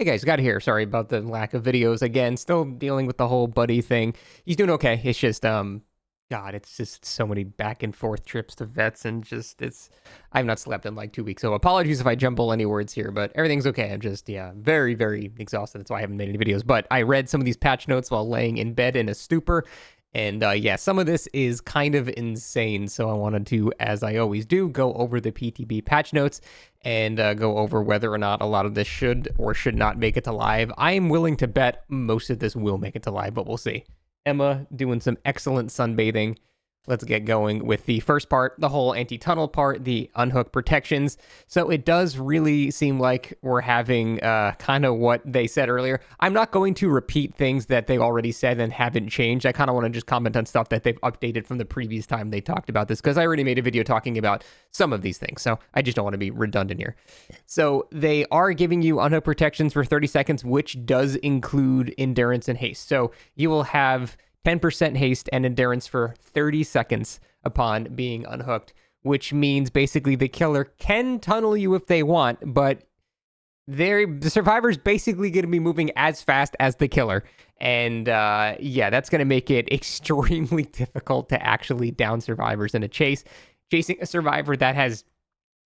Hey guys, got here. Sorry about the lack of videos again. Still dealing with the whole buddy thing. He's doing okay. It's just God, it's just so many back and forth trips to vets and just I've not slept in like 2 weeks. So apologies if I jumble any words here, but everything's okay. I'm just very, very exhausted. That's why I haven't made any videos. But I read some of these patch notes while laying in bed in a stupor. And some of this is kind of insane. So I wanted to, as I always do, go over the PTB patch notes and go over whether or not a lot of this should or should not make it to live. I am willing to bet most of this will make it to live, but we'll see. Emma doing some excellent sunbathing. Let's get going with the first part, the whole anti-tunnel part, the unhook protections. So it does really seem like we're having kind of what they said earlier. I'm not going to repeat things that they already said and haven't changed. I kind of want to just comment on stuff that they've updated from the previous time they talked about this, because I already made a video talking about some of these things. So I just don't want to be redundant here. So they are giving you unhook protections for 30 seconds, which does include endurance and haste. So you will have 10% haste and endurance for 30 seconds upon being unhooked, which means basically the killer can tunnel you if they want, but the survivor's basically going to be moving as fast as the killer. And that's going to make it extremely difficult to actually down survivors in a chase. Chasing a survivor that has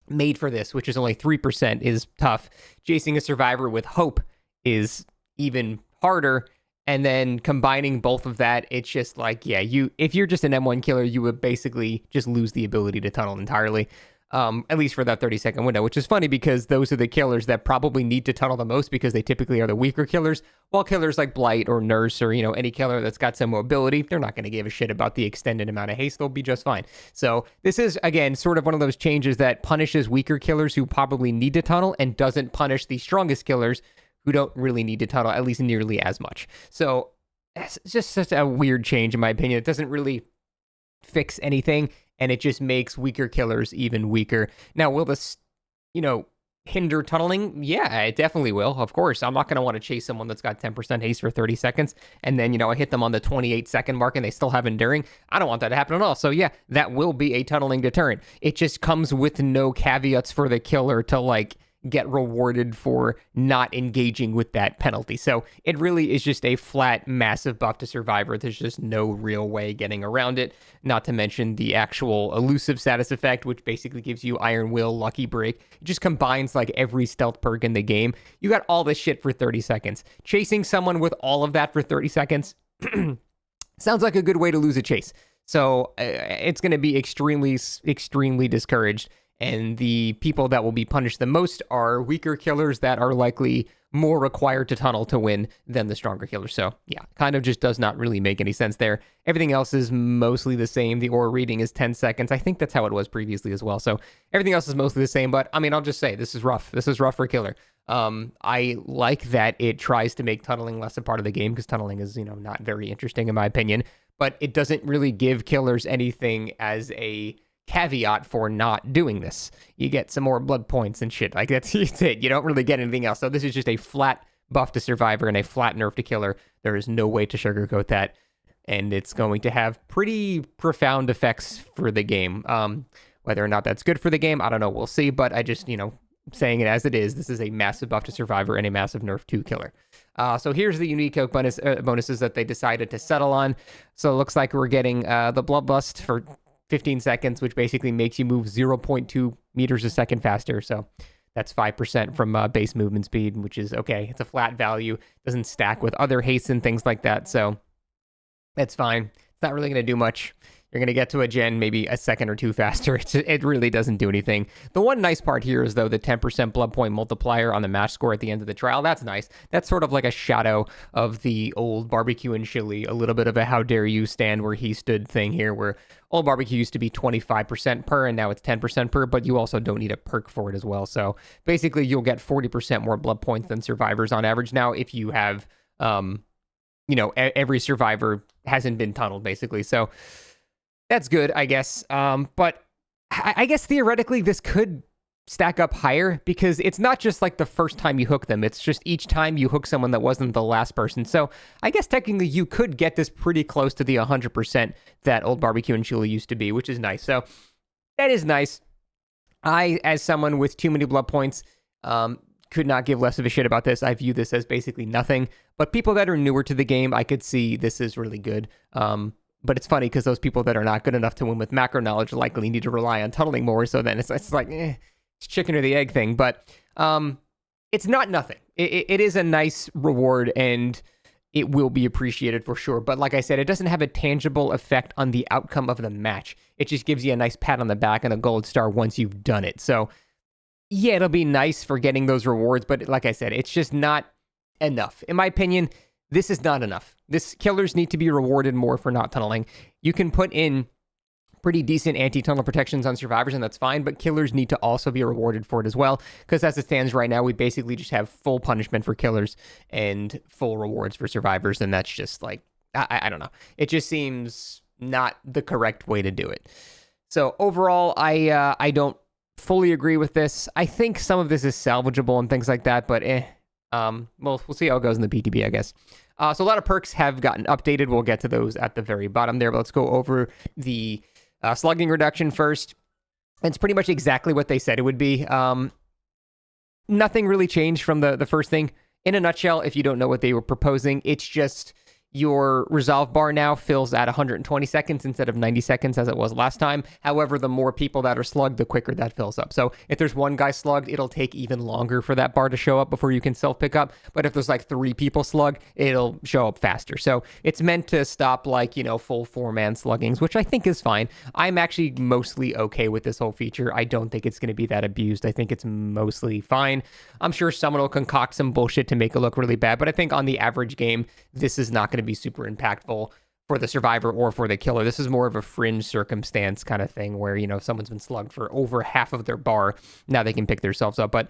made for this, which is only 3%, is tough. Chasing a survivor with hope is even harder. And then combining both of that, it's just like, if you're just an M1 killer, you would basically just lose the ability to tunnel entirely, at least for that 30-second window, which is funny because those are the killers that probably need to tunnel the most because they typically are the weaker killers, while killers like Blight or Nurse or, any killer that's got some mobility, they're not going to give a shit about the extended amount of haste. They'll be just fine. So this is, again, sort of one of those changes that punishes weaker killers who probably need to tunnel and doesn't punish the strongest killers who don't really need to tunnel, at least nearly as much. So it's just such a weird change, in my opinion. It doesn't really fix anything, and it just makes weaker killers even weaker. Now, will this, hinder tunneling? Yeah, it definitely will. Of course, I'm not going to want to chase someone that's got 10% haste for 30 seconds, and then, I hit them on the 28-second mark and they still have enduring. I don't want that to happen at all. So yeah, that will be a tunneling deterrent. It just comes with no caveats for the killer to, get rewarded for not engaging with that penalty. So it really is just a flat, massive buff to Survivor. There's just no real way getting around it. Not to mention the actual elusive status effect, which basically gives you Iron Will, Lucky Break. It just combines every stealth perk in the game. You got all this shit for 30 seconds. Chasing someone with all of that for 30 seconds sounds like a good way to lose a chase. So it's going to be extremely, extremely discouraged. And the people that will be punished the most are weaker killers that are likely more required to tunnel to win than the stronger killers. So yeah, kind of just does not really make any sense there. Everything else is mostly the same. The aura reading is 10 seconds. I think that's how it was previously as well. So everything else is mostly the same, but I'll just say this is rough. This is rough for killer. I like that it tries to make tunneling less a part of the game, because tunneling is, not very interesting in my opinion, but it doesn't really give killers anything as a caveat for not doing this. You get some more blood points and shit. That's it. You don't really get anything else. So this is just a flat buff to Survivor and a flat nerf to killer. There is no way to sugarcoat that. And it's going to have pretty profound effects for the game. Whether or not that's good for the game, I don't know. We'll see. But I just, saying it as it is, this is a massive buff to Survivor and a massive nerf to killer. So here's the unique bonuses that they decided to settle on. So it looks like we're getting the Bloodlust for 15 seconds, which basically makes you move 0.2 meters a second faster. So that's 5% from base movement speed, which is okay. It's a flat value. Doesn't stack with other hastes and things like that. So that's fine. It's not really going to do much. You're going to get to a gen maybe a second or two faster. It really doesn't do anything. The one nice part here is, though, the 10% blood point multiplier on the match score at the end of the trial. That's nice. That's sort of like a shadow of the old barbecue and chili, a little bit of a how dare you stand where he stood thing here, where old barbecue used to be 25% per and now it's 10% per, but you also don't need a perk for it as well. So basically you'll get 40% more blood points than survivors on average now if you have, every survivor hasn't been tunneled basically. So that's good, I guess. But I guess theoretically this could stack up higher, because it's not just the first time you hook them. It's just each time you hook someone that wasn't the last person. So I guess technically you could get this pretty close to the 100% that old barbecue and chili used to be, which is nice. So that is nice. I, as someone with too many blood points, could not give less of a shit about this. I view this as basically nothing. But people that are newer to the game, I could see this is really good. But it's funny because those people that are not good enough to win with macro knowledge likely need to rely on tunneling more. So then it's like, it's chicken or the egg thing. But it's not nothing. It is a nice reward, and it will be appreciated for sure. But like I said, it doesn't have a tangible effect on the outcome of the match. It just gives you a nice pat on the back and a gold star once you've done it. So yeah, it'll be nice for getting those rewards. But like I said, it's just not enough. In my opinion, this is not enough. Killers need to be rewarded more for not tunneling. You can put in pretty decent anti-tunnel protections on survivors, and that's fine, but killers need to also be rewarded for it as well, because as it stands right now, we basically just have full punishment for killers and full rewards for survivors, and that's just like, I don't know. It just seems not the correct way to do it. So overall, I don't fully agree with this. I think some of this is salvageable and things like that, but well, we'll see how it goes in the PTB, I guess. So a lot of perks have gotten updated. We'll get to those at the very bottom there, but let's go over the slugging reduction first. It's pretty much exactly what they said it would be. Nothing really changed from the first thing. In a nutshell, if you don't know what they were proposing, it's just your resolve bar now fills at 120 seconds instead of 90 seconds as it was last time. However, the more people that are slugged, the quicker that fills up. So if there's one guy slugged, it'll take even longer for that bar to show up before you can self-pick up. But if there's like 3 people slugged, it'll show up faster. So it's meant to stop like, full 4-man sluggings, which I think is fine. I'm actually mostly okay with this whole feature. I don't think it's going to be that abused. I think it's mostly fine. I'm sure someone will concoct some bullshit to make it look really bad, but I think on the average game, this is not going to be super impactful for the survivor or for the killer. This is more of a fringe circumstance kind of thing where, if someone's been slugged for over half of their bar, now they can pick themselves up. But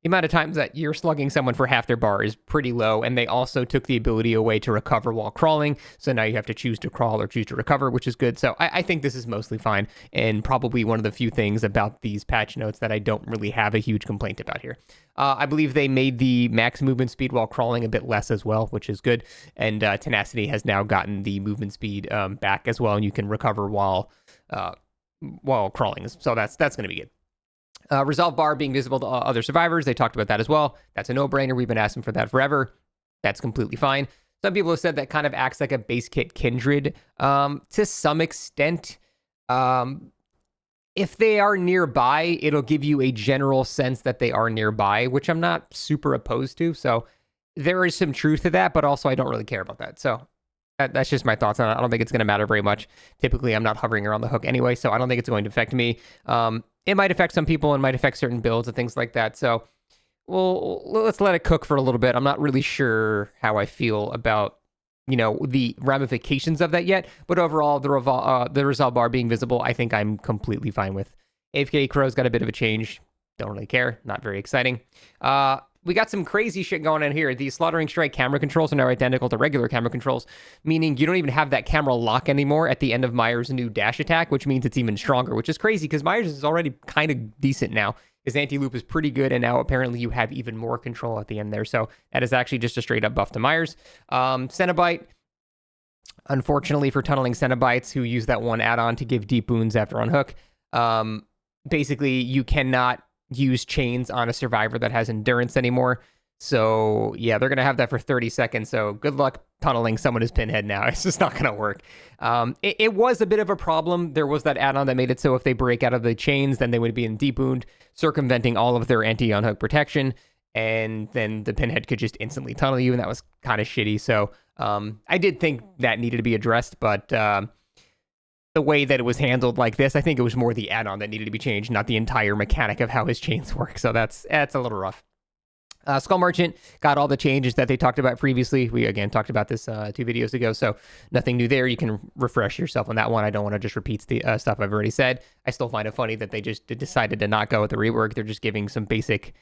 the amount of times that you're slugging someone for half their bar is pretty low, and they also took the ability away to recover while crawling, so now you have to choose to crawl or choose to recover, which is good. So I think this is mostly fine, and probably one of the few things about these patch notes that I don't really have a huge complaint about here. I believe they made the max movement speed while crawling a bit less as well, which is good, and tenacity has now gotten the movement speed back as well, and you can recover while crawling, so that's going to be good. Resolve bar being visible to other survivors. They talked about that as well. That's a no-brainer. We've been asking for that forever. That's completely fine. Some people have said that kind of acts like a base kit kindred to some extent. If they are nearby, it'll give you a general sense that they are nearby, which I'm not super opposed to. So there is some truth to that, but also I don't really care about that. So that's just my thoughts on it. I don't think it's going to matter very much. Typically, I'm not hovering around the hook anyway, so I don't think it's going to affect me. It might affect some people and might affect certain builds and things like that. So, well, let's let it cook for a little bit. I'm not really sure how I feel about, the ramifications of that yet. But overall, the resolve bar being visible, I think I'm completely fine with. AFK Crow's got a bit of a change. Don't really care. Not very exciting. We got some crazy shit going on here. The Slaughtering Strike camera controls are now identical to regular camera controls, meaning you don't even have that camera lock anymore at the end of Myers' new dash attack, which means it's even stronger, which is crazy because Myers is already kind of decent now. His anti-loop is pretty good, and now apparently you have even more control at the end there. So that is actually just a straight-up buff to Myers. Cenobite, unfortunately for tunneling Cenobites who use that one add-on to give deep wounds after on hook, basically you cannot use chains on a survivor that has endurance anymore. So yeah, they're going to have that for 30 seconds. So good luck tunneling someone as Pinhead now. It's just not going to work. It was a bit of a problem. There was that add-on that made it so if they break out of the chains, then they would be in deep wound, circumventing all of their anti-unhook protection. And then the Pinhead could just instantly tunnel you. And that was kind of shitty. So I did think that needed to be addressed, but the way that it was handled like this, I think it was more the add-on that needed to be changed, not the entire mechanic of how his chains work. So that's a little rough. Skull Merchant got all the changes that they talked about previously. We, again, talked about this 2 videos ago, so nothing new there. You can refresh yourself on that one. I don't want to just repeat the stuff I've already said. I still find it funny that they just decided to not go with the rework. They're just giving some basic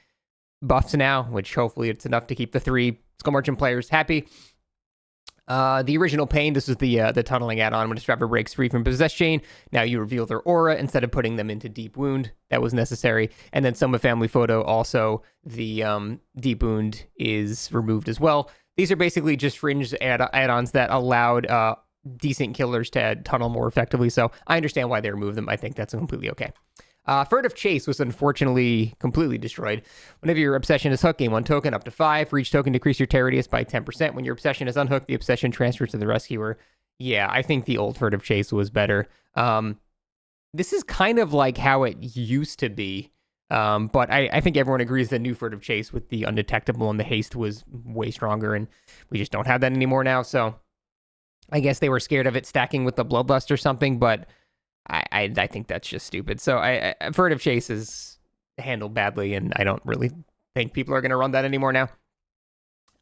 buffs now, which hopefully it's enough to keep the 3 Skull Merchant players happy. The original Pain, this is the tunneling add-on. When a survivor breaks free from possessed chain, now you reveal their aura instead of putting them into deep wound. That was necessary. And then Soma Family Photo, also the deep wound is removed as well. These are basically just fringe add-ons that allowed decent killers to tunnel more effectively. So I understand why they removed them. I think that's completely okay. Furtive Chase was unfortunately completely destroyed. Whenever your obsession is hooked, gain 1 token up to 5. For each token, decrease your tear radius by 10%. When your obsession is unhooked, the obsession transfers to the rescuer. Yeah, I think the old Furtive Chase was better. This is kind of like how it used to be. But I think everyone agrees that new Furtive Chase with the undetectable and the haste was way stronger, and we just don't have that anymore now. So I guess they were scared of it stacking with the Bloodlust or something, but I think that's just stupid. So Furtive Chase is handled badly, and I don't really think people are going to run that anymore now.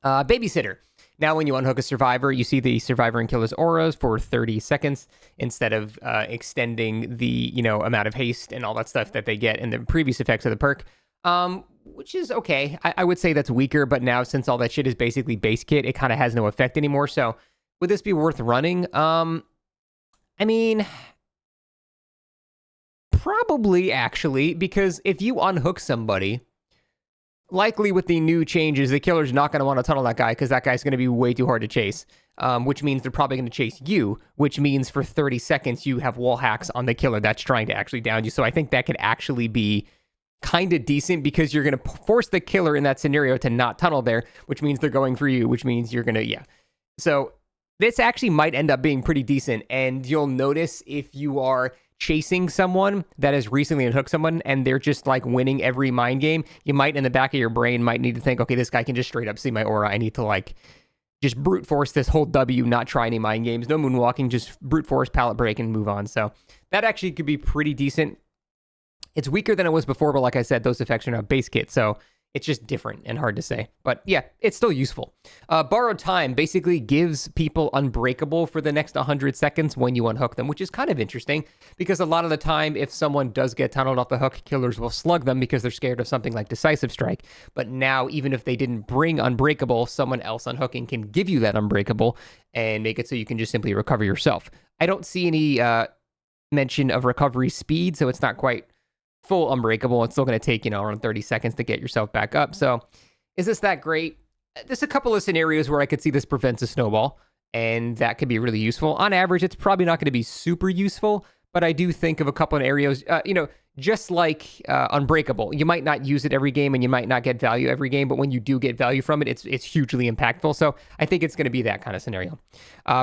Babysitter. Now when you unhook a survivor, you see the survivor and killer's auras for 30 seconds instead of extending the amount of haste and all that stuff that they get in the previous effects of the perk, which is okay. I would say that's weaker, but now since all that shit is basically base kit, it kind of has no effect anymore. So would this be worth running? I mean, probably, actually, because if you unhook somebody, likely with the new changes, the killer's not going to want to tunnel that guy because that guy's going to be way too hard to chase, which means they're probably going to chase you, which means for 30 seconds you have wall hacks on the killer that's trying to actually down you. So I think that could actually be kind of decent because you're going to force the killer in that scenario to not tunnel there, which means they're going for you, which means you're going to, yeah. So this actually might end up being pretty decent, and you'll notice if you are chasing someone that has recently unhooked someone and they're just like winning every mind game, you might in the back of your brain might need to think, okay, this guy can just straight up see my aura. I need to like just brute force this whole W, not try any mind games, no moonwalking, just brute force, pallet break, and move on. So that actually could be pretty decent. It's weaker than it was before, but like I said, those effects are now base kit, so it's just different and hard to say. But yeah, it's still useful. Borrowed Time basically gives people Unbreakable for the next 100 seconds when you unhook them, which is kind of interesting because a lot of the time, if someone does get tunneled off the hook, killers will slug them because they're scared of something like Decisive Strike. But now, even if they didn't bring Unbreakable, someone else unhooking can give you that Unbreakable and make it so you can just simply recover yourself. I don't see any mention of recovery speed, so it's not quite full Unbreakable. It's still going to take, around 30 seconds to get yourself back up. So is this that great? There's a couple of scenarios where I could see this prevents a snowball, and that could be really useful. On average, it's probably not going to be super useful, but I do think of a couple of areas, just like Unbreakable. You might not use it every game, and you might not get value every game, but when you do get value from it, it's hugely impactful. So I think it's going to be that kind of scenario.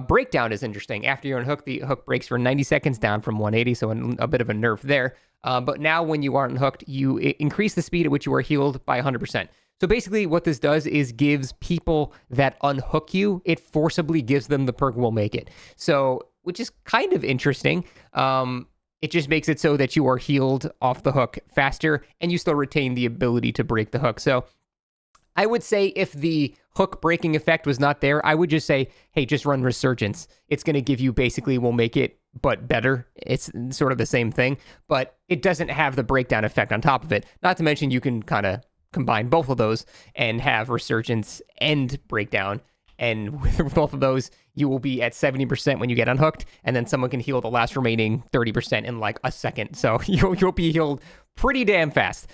Breakdown is interesting. After you're unhooked, the hook breaks for 90 seconds down from 180, so a bit of a nerf there. But now when you aren't hooked, you increase the speed at which you are healed by 100%. So basically what this does is gives people that unhook you, it forcibly gives them the perk Will Make It. So, which is kind of interesting. It just makes it so that you are healed off the hook faster and you still retain the ability to break the hook. So I would say if the hook breaking effect was not there, I would just say, hey, just run Resurgence. It's going to give you basically Will Make It, but better. It's sort of the same thing, but it doesn't have the breakdown effect on top of it. Not to mention you can kind of combine both of those and have Resurgence and Breakdown. And with both of those, you will be at 70% when you get unhooked, and then someone can heal the last remaining 30% in like a second. So you'll be healed pretty damn fast.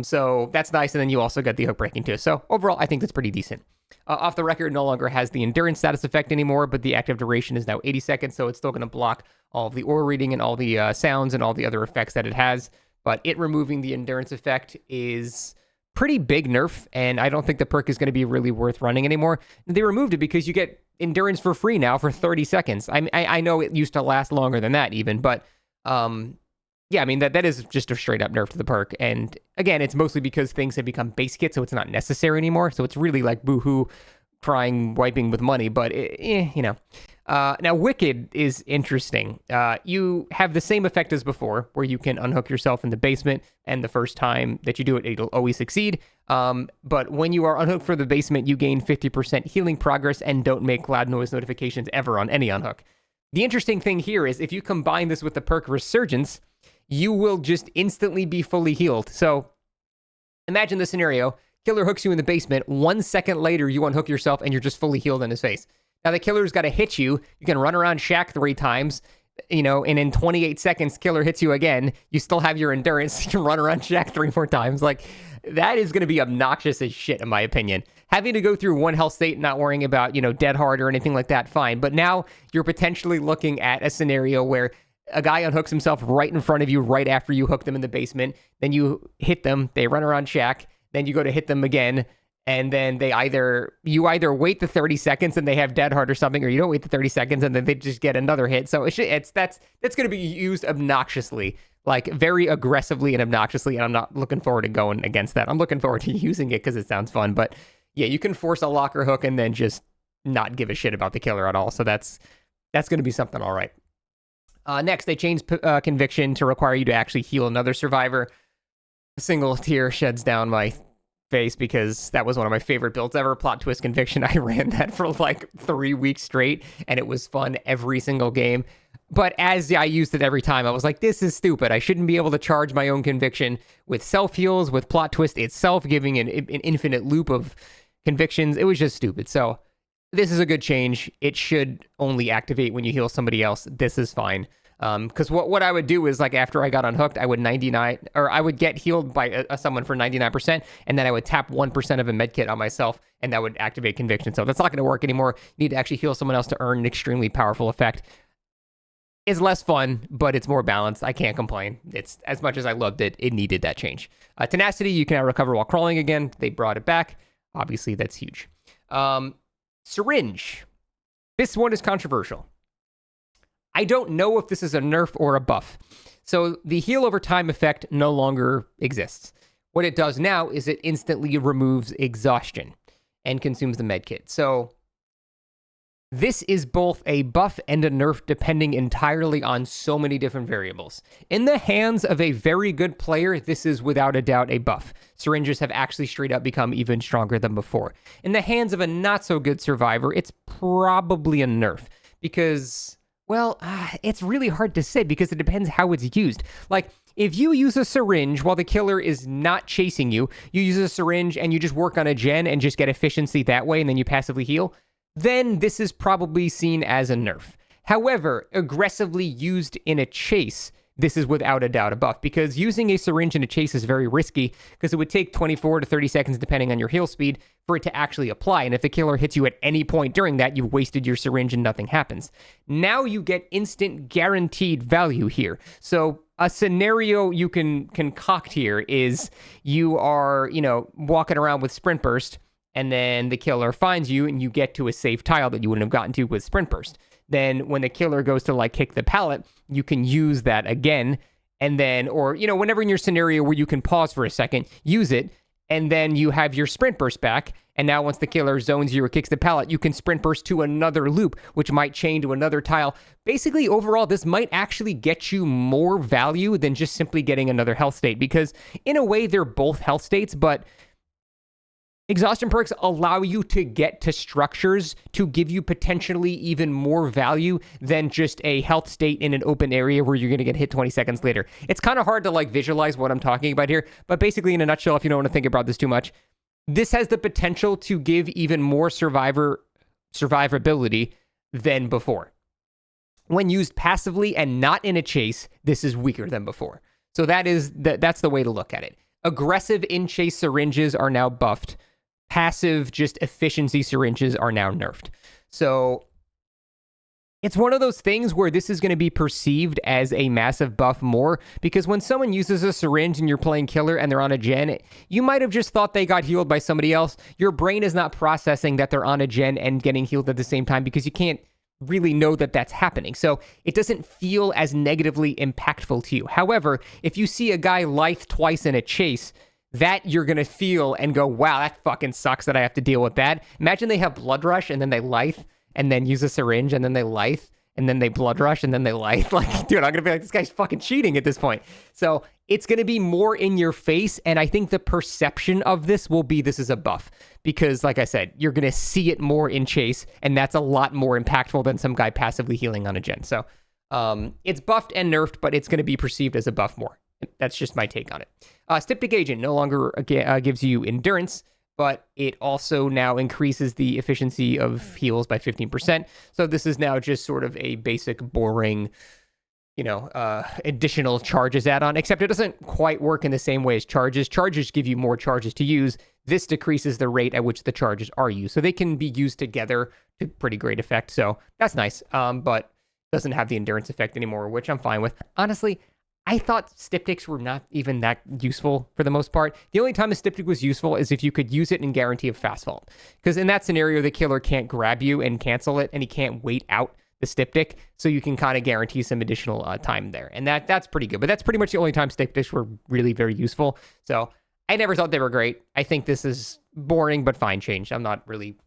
So that's nice, and then you also get the hook breaking too. So overall, I think that's pretty decent. Off the Record no longer has the endurance status effect anymore, but the active duration is now 80 seconds, so it's still going to block all of the aura reading and all the sounds and all the other effects that it has. But it removing the endurance effect is pretty big nerf, and I don't think the perk is going to be really worth running anymore. They removed it because you get endurance for free now for 30 seconds. I know it used to last longer than that even, but yeah, I mean, that is just a straight up nerf to the perk. And again, it's mostly because things have become base kit, so it's not necessary anymore. So it's really like boohoo, crying, wiping with money, but now Wicked is interesting. You have the same effect as before, where you can unhook yourself in the basement, and the first time that you do it, it'll always succeed. But when you are unhooked for the basement, you gain 50% healing progress and don't make loud noise notifications ever on any unhook. The interesting thing here is if you combine this with the perk Resurgence, you will just instantly be fully healed. So imagine the scenario. Killer hooks you in the basement. 1 second later, you unhook yourself and you're just fully healed in his face. Now, the killer's got to hit you. You can run around Shack 3 times, and in 28 seconds, killer hits you again. You still have your endurance. You can run around Shack 3 more times. Like, that is going to be obnoxious as shit, in my opinion. Having to go through one health state, not worrying about, dead hard or anything like that, fine. But now you're potentially looking at a scenario where a guy unhooks himself right in front of you, right after you hook them in the basement. Then you hit them, they run around shack. Then you go to hit them again, and then you either wait the 30 seconds and they have dead hard or something, or you don't wait the 30 seconds and then they just get another hit. So that's going to be used obnoxiously, like very aggressively and obnoxiously, and I'm not looking forward to going against that. I'm looking forward to using it because it sounds fun. But yeah, you can force a locker hook and then just not give a shit about the killer at all. So that's going to be something all right. Next, they changed Conviction to require you to actually heal another survivor. A single tear sheds down my face because that was one of my favorite builds ever. Plot Twist Conviction. I ran that for like 3 weeks straight, and it was fun every single game. But as I used it every time, I was like, this is stupid. I shouldn't be able to charge my own conviction with self-heals, with Plot Twist itself giving an infinite loop of convictions. It was just stupid. So this is a good change. It should only activate when you heal somebody else. This is fine. Because what I would do is, like, after I got unhooked, I would get healed by someone for 99%, and then I would tap 1% of a med kit on myself, and that would activate Conviction. So that's not going to work anymore. You need to actually heal someone else to earn an extremely powerful effect. It's less fun, but it's more balanced. I can't complain. It's as much as I loved it, it needed that change. Tenacity, you can now recover while crawling again. They brought it back. Obviously, that's huge. Syringe. This one is controversial. I don't know if this is a nerf or a buff. So the heal over time effect no longer exists. What it does now is it instantly removes exhaustion and consumes the medkit. So this is both a buff and a nerf depending entirely on so many different variables. In the hands of a very good player, this is without a doubt a buff. Syringes have actually straight up become even stronger than before. In the hands of a not so good survivor, it's probably a nerf because... well, it's really hard to say because it depends how it's used. Like, if you use a syringe while the killer is not chasing you, you use a syringe and you just work on a gen and just get efficiency that way and then you passively heal, then this is probably seen as a nerf. However, aggressively used in a chase, this is without a doubt a buff because using a syringe in a chase is very risky because it would take 24 to 30 seconds depending on your heal speed for it to actually apply. And if the killer hits you at any point during that, you've wasted your syringe and nothing happens. Now you get instant guaranteed value here. So a scenario you can concoct here is you are, walking around with Sprint Burst and then the killer finds you and you get to a safe tile that you wouldn't have gotten to with Sprint Burst. Then when the killer goes to like kick the pallet, you can use that again. And then, or, whenever in your scenario where you can pause for a second, use it. And then you have your sprint burst back. And now once the killer zones you or kicks the pallet, you can sprint burst to another loop, which might chain to another tile. Basically, overall, this might actually get you more value than just simply getting another health state. Because in a way, they're both health states, but exhaustion perks allow you to get to structures to give you potentially even more value than just a health state in an open area where you're going to get hit 20 seconds later. It's kind of hard to visualize what I'm talking about here, but basically in a nutshell, if you don't want to think about this too much, this has the potential to give even more survivability than before. When used passively and not in a chase, this is weaker than before. So that's the way to look at it. Aggressive in-chase syringes are now buffed. Passive, just efficiency syringes are now nerfed. So it's one of those things where this is going to be perceived as a massive buff more, because when someone uses a syringe and you're playing killer and they're on a gen, you might have just thought they got healed by somebody else. Your brain is not processing that they're on a gen and getting healed at the same time because you can't really know that that's happening. So it doesn't feel as negatively impactful to you. However, if you see a guy lithe twice in a chase, that you're going to feel and go, wow, that fucking sucks that I have to deal with that. Imagine they have blood rush and then they lithe and then use a syringe and then they lithe and then they blood rush and then they lithe. Like, dude, I'm going to be like, this guy's fucking cheating at this point. So it's going to be more in your face. And I think the perception of this will be this is a buff because, like I said, you're going to see it more in chase. And that's a lot more impactful than some guy passively healing on a gen. So it's buffed and nerfed, but it's going to be perceived as a buff more. That's just my take on it. Styptic Agent no longer gives you endurance, but it also now increases the efficiency of heals by 15%. So this is now just sort of a basic, boring, additional charges add-on, except it doesn't quite work in the same way as charges. Charges give you more charges to use. This decreases the rate at which the charges are used. So they can be used together to pretty great effect. So that's nice. But doesn't have the endurance effect anymore, which I'm fine with. Honestly, I thought styptics were not even that useful for the most part. The only time a styptic was useful is if you could use it and guarantee a fast vault. Because in that scenario, the killer can't grab you and cancel it, and he can't wait out the styptic, so you can kind of guarantee some additional time there. And that's pretty good. But that's pretty much the only time styptics were really very useful. So I never thought they were great. I think this is boring, but fine change. I'm not really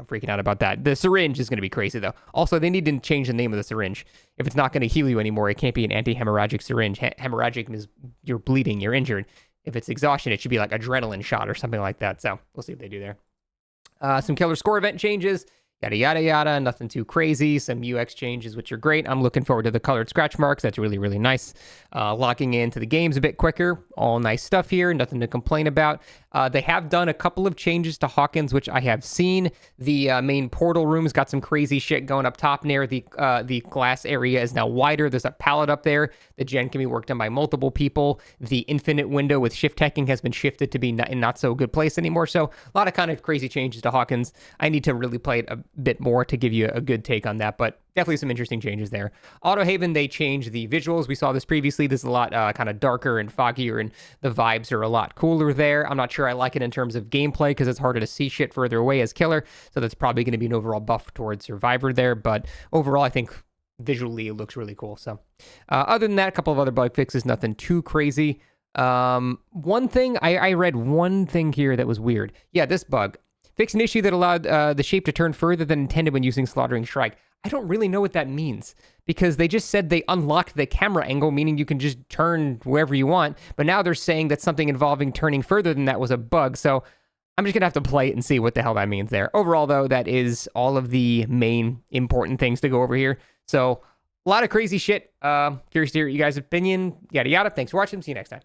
freaking out about that. The syringe is going to be crazy, though. Also, they need to change the name of the syringe. If it's not going to heal you anymore, it can't be an anti-hemorrhagic syringe. Hemorrhagic means you're bleeding, you're injured. If it's exhaustion, it should be like adrenaline shot or something like that. So we'll see what they do there. Some killer score event changes. Yada, yada, yada. Nothing too crazy. Some UX changes, which are great. I'm looking forward to the colored scratch marks. That's really, really nice. Locking into the games a bit quicker. All nice stuff here. Nothing to complain about. They have done a couple of changes to Hawkins, which I have seen. The main portal room's got some crazy shit going up top near the glass area is now wider. There's a pallet up there. The gen can be worked on by multiple people. The infinite window with shift teching has been shifted to be in not so good place anymore. So a lot of kind of crazy changes to Hawkins. I need to really play it a bit more to give you a good take on that, but definitely some interesting changes there. Auto Haven, they changed the visuals. We saw this previously. This is a lot kind of darker and foggier, and the vibes are a lot cooler there. I'm not sure I like it in terms of gameplay because it's harder to see shit further away as killer, so that's probably going to be an overall buff towards Survivor there, but overall I think visually it looks really cool. So other than that, a couple of other bug fixes, nothing too crazy. One thing, I read one thing here that was weird. Yeah, this bug. Fix an issue that allowed the shape to turn further than intended when using Slaughtering Strike. I don't really know what that means because they just said they unlocked the camera angle, meaning you can just turn wherever you want. But now they're saying that something involving turning further than that was a bug. So I'm just going to have to play it and see what the hell that means there. Overall, though, that is all of the main important things to go over here. So a lot of crazy shit. Curious to hear your guys' opinion. Yada, yada. Thanks for watching. See you next time.